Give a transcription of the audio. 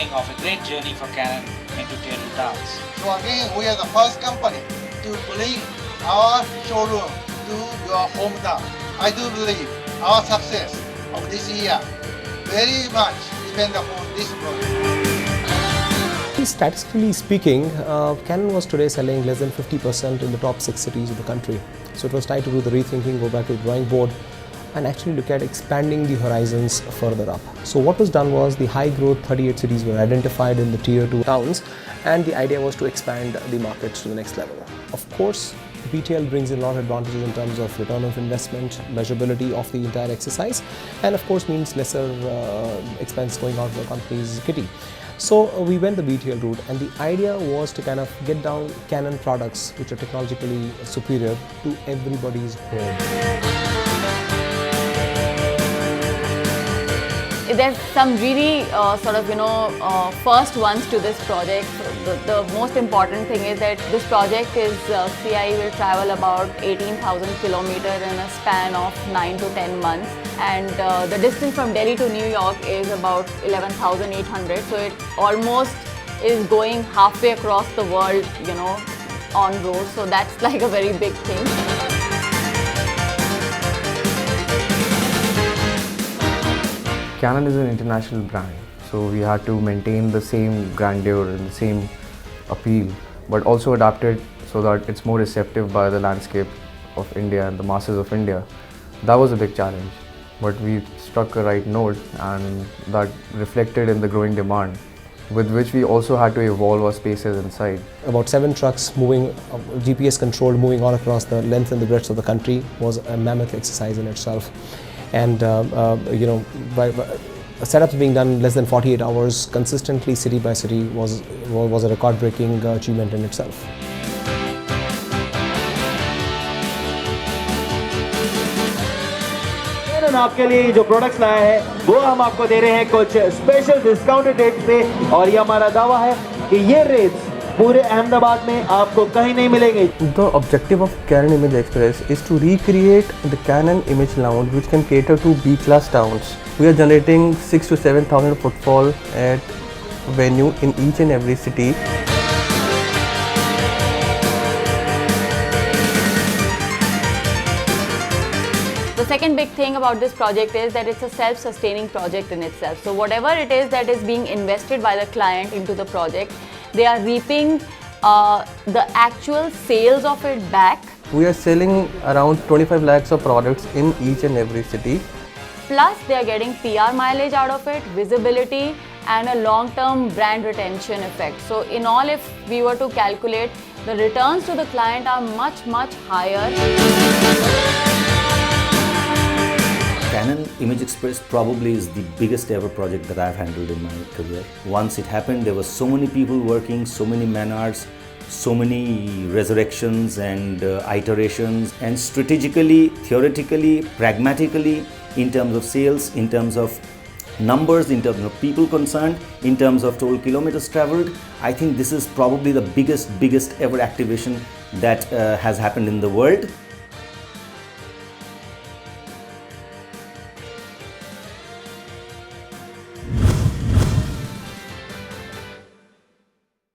beginning of a great journey for Canon into Tier 2 towns. So again, we are the first company to bring our showroom to your hometown. I do believe our success of this year very much depends upon this project. Statistically speaking, Canon was today selling less than 50% in the top 6 cities of the country. So it was time to do the rethinking, go back to the drawing board and actually look at expanding the horizons further up. So what was done was the high growth 38 cities were identified in the Tier 2 towns, and the idea was to expand the markets to the next level. Of course, BTL brings in a lot of advantages in terms of return of investment, measurability of the entire exercise, and of course means lesser expense going out of the company's kitty. So we went the BTL route, and the idea was to kind of get down Canon products which are technologically superior to everybody's home. There's some really first ones to this project. The most important thing is that this project is CI will travel about 18,000 kilometers in a span of 9 to 10 months, and the distance from Delhi to New York is about 11,800. So it almost is going halfway across the world, on road. So that's like a very big thing. Canon is an international brand, so we had to maintain the same grandeur and the same appeal, but also adapt it so that it's more receptive by the landscape of India and the masses of India. That was a big challenge, but we struck a right note, and that reflected in the growing demand, with which we also had to evolve our spaces inside. About 7 trucks moving, GPS controlled, moving all across the length and the breadth of the country was a mammoth exercise in itself. And setups being done less than 48 hours consistently, city by city, was a record-breaking achievement in itself. Canon आपके लिए जो products लाया है वो हम आपको दे रहे हैं कुछ स्पेशल डिस्काउंटेड रेट पे, और ये हमारा दावा है कि ये रेट्स पूरे अहमदाबाद में आपको कहीं नहीं मिलेंगे. The objective of Canon Image Express is to recreate the Canon Image Lounge, which can cater to B-class towns. We are generating 6,000 to 7,000 footfall at venue in each and every city. The second big thing about this project is that it's a self-sustaining project in itself. So whatever it is that is being invested by the client into the project, they are reaping the actual sales of it back. We are selling around 25 lakhs of products in each and every city. Plus they are getting PR mileage out of it, visibility and a long-term brand retention effect. So in all, if we were to calculate, the returns to the client are much, much higher. Canon Image Express probably is the biggest ever project that I've handled in my career. Once it happened, there were so many people working, so many man-hours, so many resurrections and iterations, and strategically, theoretically, pragmatically, in terms of sales, in terms of numbers, in terms of people concerned, in terms of total kilometers traveled, I think this is probably the biggest ever activation that has happened in the world.